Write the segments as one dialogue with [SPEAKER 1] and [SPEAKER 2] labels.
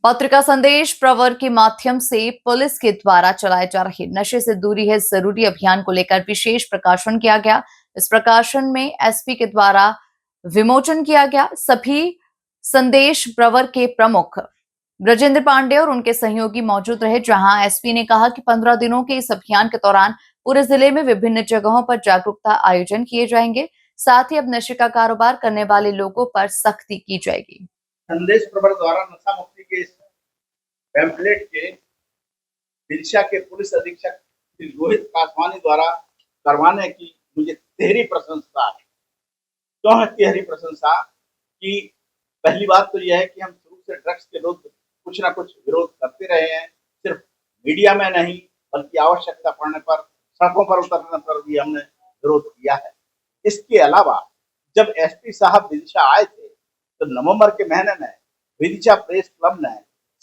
[SPEAKER 1] पत्रिका संदेश प्रवर के माध्यम से पुलिस के द्वारा चलाए जा रहे नशे से दूरी है जरूरी अभियान को लेकर विशेष प्रकाशन किया गया। इस प्रकाशन में एसपी के द्वारा विमोचन किया गया। सभी संदेश प्रवर के प्रमुख ब्रजेंद्र पांडे और उनके सहयोगी मौजूद रहे, जहां एसपी ने कहा कि 15 दिनों के इस अभियान के दौरान पूरे जिले में विभिन्न जगहों पर जागरूकता आयोजन किए जाएंगे। साथ ही अब नशे का कारोबार करने वाले लोगों पर सख्ती की जाएगी।
[SPEAKER 2] संदेश प्रवर द्वारा नशा मुक्ति के इस पैम्फलेट के विदिशा के पुलिस अधीक्षक श्री रोहित कासवानी द्वारा करवाने की मुझे तिहरी प्रशंसा है। क्यों है तिहरी प्रशंसा? कि पहली बात तो यह है कि हम शुरू से ड्रग्स के विरुद्ध कुछ ना कुछ विरोध करते रहे हैं, सिर्फ मीडिया में नहीं बल्कि आवश्यकता पड़ने पर सड़कों पर उतरने पर भी हमने विरोध किया है। इसके अलावा जब एसपी साहब विदिशा आए थे तो नवंबर के महीने में विदिशा प्रेस क्लब ने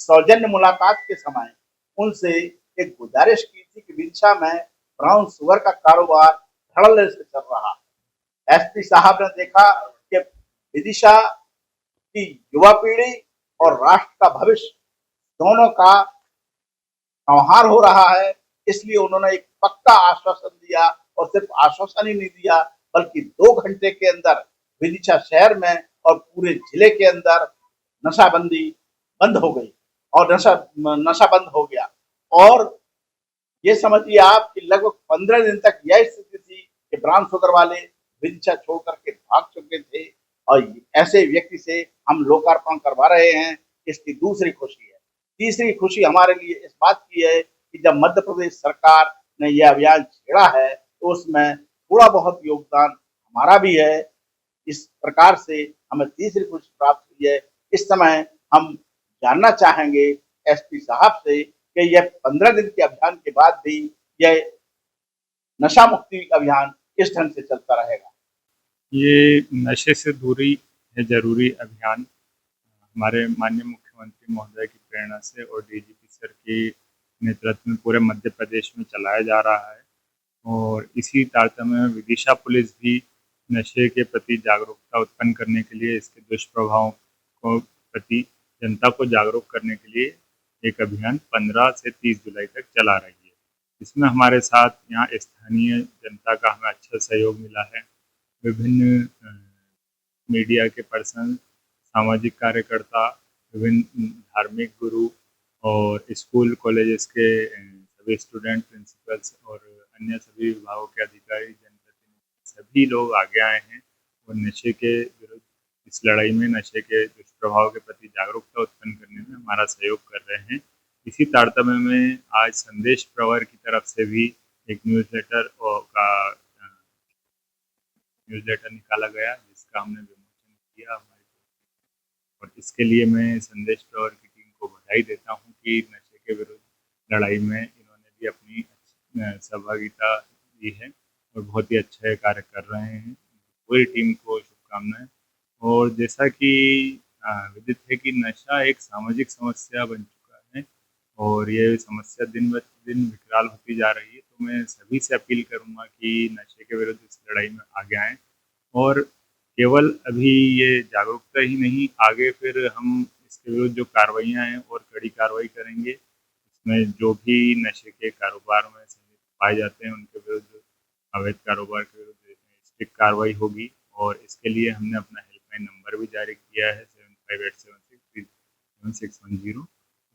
[SPEAKER 2] सौजन्य मुलाकात के समय उनसे एक गुजारिश की थी कि विदिशा में ब्राउन शुगर का कारोबार धड़ल्ले से चल रहा है। एसपी साहब ने देखा कि विदिशा की युवा पीढ़ी और राष्ट्र का भविष्य दोनों का संहार हो रहा है, इसलिए उन्होंने एक पक्का आश्वासन दिया और सिर्फ आश्वासन ही नहीं दिया बल्कि 2 घंटे के अंदर विदिशा शहर में और पूरे जिले के अंदर नशाबंदी बंद हो गई और नशा बंद हो गया। और ये समझिए आप कि लगभग 15 दिन तक यह स्थिति थी कि ब्राउन शुगर वाले विदिशा छोड़ करके भाग चुके थे और ऐसे व्यक्ति से हम लोकार्पण करवा रहे हैं। इसकी दूसरी खुशी है। तीसरी खुशी हमारे लिए इस बात की है कि जब मध्य प्रदेश सरकार ने यह अभियान छेड़ा है तो उसमें थोड़ा बहुत योगदान हमारा भी है। इस प्रकार से हमें तीसरी खुशी प्राप्त हुई है। इस समय हम जानना चाहेंगे एसपी साहब से कि यह 15 दिन के अभियान के बाद भी यह नशा मुक्ति अभियान किस ढंग से चलता रहेगा।
[SPEAKER 3] ये नशे से दूरी है जरूरी अभियान हमारे माननीय मुख्यमंत्री महोदय की प्रेरणा से और डीजीपी सर के नेतृत्व में पूरे मध्य प्रदेश में चलाया जा रहा है। और इसी तारतम्य में विदिशा पुलिस भी नशे के प्रति जागरूकता उत्पन्न करने के लिए, इसके दुष्प्रभावों को प्रति जनता को जागरूक करने के लिए एक अभियान 15 से 30 जुलाई तक चला रही है। इसमें हमारे साथ यहाँ स्थानीय जनता का हमें अच्छा सहयोग मिला है। विभिन्न मीडिया के पर्सन, सामाजिक कार्यकर्ता, विभिन्न धार्मिक गुरु और स्कूल कॉलेजेस के सभी स्टूडेंट, प्रिंसिपल्स और अन्य सभी विभागों के अधिकारी, जनप्रतिनिधि सभी लोग आगे आए हैं और नशे के विरुद्ध इस लड़ाई में, नशे के दुष्प्रभाव के प्रति जागरूकता उत्पन्न करने में हमारा सहयोग कर रहे हैं। इसी तारतम्य में आज संदेश प्रवर की तरफ से भी एक न्यूज़लेटर निकाला गया जिसका हमने विमोचन किया हमारी, और इसके लिए मैं संदेश प्रवर की टीम को बधाई देता हूं कि नशे के विरुद्ध लड़ाई में इन्होंने भी अपनी सहभागिता दी है और बहुत ही अच्छा कार्य कर रहे हैं। पूरी टीम को शुभकामनाएं। और जैसा कि विदित है कि नशा एक सामाजिक समस्या बन चुका है और ये समस्या दिन ब दिन विकराल होती जा रही है, तो मैं सभी से अपील करूंगा कि नशे के विरुद्ध इस लड़ाई में आगे आएं और केवल अभी ये जागरूकता ही नहीं, आगे फिर हम इसके विरुद्ध जो कार्रवाइयाँ हैं और कड़ी कार्रवाई करेंगे। इसमें जो भी नशे के कारोबार में संलिप्त पाए जाते हैं उनके विरुद्ध, अवैध कारोबार के विरुद्ध स्ट्रिक्ट कार्रवाई होगी। और इसके लिए हमने अपना हेल्पलाइन नंबर भी जारी किया है 7587637610,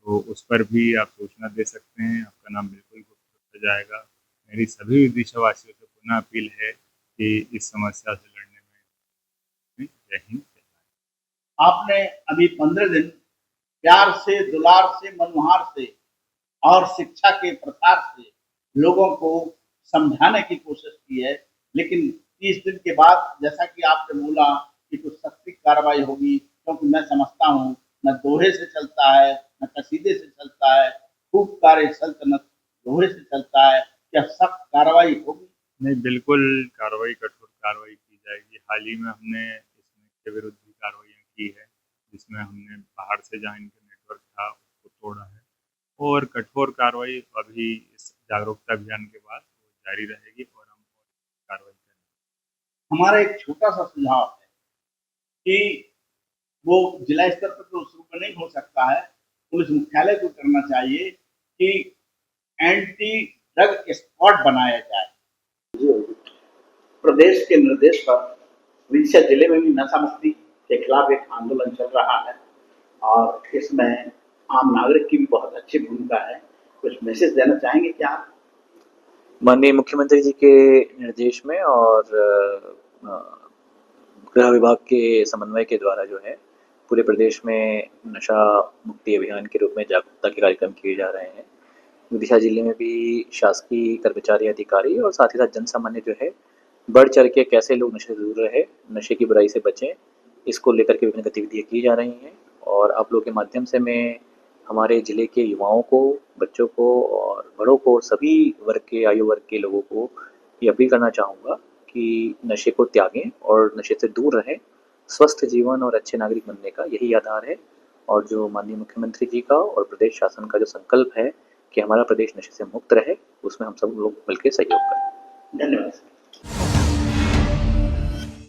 [SPEAKER 3] तो उस पर भी आप सूचना दे सकते हैं। आपका नाम बिल्कुल गुप्त रखा जाएगा। मेरी सभी विदिशावासियों से पुनः अपील है कि इस समस्या से लड़ने में जय हिंद।
[SPEAKER 2] आपने अभी 15 दिन प्यार से, दुलार से, मनुहार से और शिक्षा के प्रसार से लोगों को समझाने की कोशिश की है, लेकिन 30 दिन के बाद जैसा कि आपने बोला कि कुछ सख्त कार्रवाई होगी, क्योंकि मैं समझता हूँ न दोहे से चलता है न कसीदे से चलता है, खूब कार्य सल्तनत दोहे से चलता है। क्या सख्त कार्रवाई होगी?
[SPEAKER 3] नहीं, बिल्कुल कार्रवाई, कठोर कार्रवाई की जाएगी। हाल ही में हमने इसके विरुद्ध भी कार्रवाइयाँ की है, जिसमें हमने बाहर से जहाँ इनका नेटवर्क था उसको तोड़ा है और कठोर कार्रवाई अभी इस जागरूकता अभियान के बाद जारी रहेगी और हम कार्रवाई करेंगे।
[SPEAKER 2] हमारा एक छोटा सा सुझाव है कि वो जिला स्तर पर तो शुरू नहीं हो सकता है, पुलिस मुख्यालय को करना चाहिए कि एंटी ड्रग स्क्वाड बनाया जाए। प्रदेश के निर्देश पर विदिशा जिले में भी नशा मुक्ति के खिलाफ एक आंदोलन चल रहा है और इसमें आम नागरिक की भी बहुत अच्छी भूमिका है। कुछ मैसेज देना चाहेंगे क्या?
[SPEAKER 4] माननीय मुख्यमंत्री जी के निर्देश में और गृह विभाग के समन्वय के द्वारा जो है पूरे प्रदेश में नशा मुक्ति अभियान के रूप में जागरूकता के कार्यक्रम किए जा रहे हैं। विदिशा जिले में भी शासकीय कर्मचारी अधिकारी और साथ ही साथ जन सामान्य जो है बढ़ चढ़ के कैसे लोग नशे से दूर रहे, नशे की बुराई से बचें, इसको लेकर के विभिन्न गतिविधियाँ की जा रही हैं। और आप लोगों के माध्यम से मैं हमारे ज़िले के युवाओं को, बच्चों को और बड़ों को, सभी वर्ग के, आयु वर्ग के लोगों को ये अपील करना चाहूँगा कि नशे को त्यागें और नशे से दूर रहें। स्वस्थ जीवन और अच्छे नागरिक बनने का यही आधार है और जो माननीय मुख्यमंत्री जी का और प्रदेश शासन का जो संकल्प है कि हमारा प्रदेश नशे से मुक्त रहे, उसमें हम सब लोग मिलकर सहयोग करें।
[SPEAKER 2] धन्यवाद।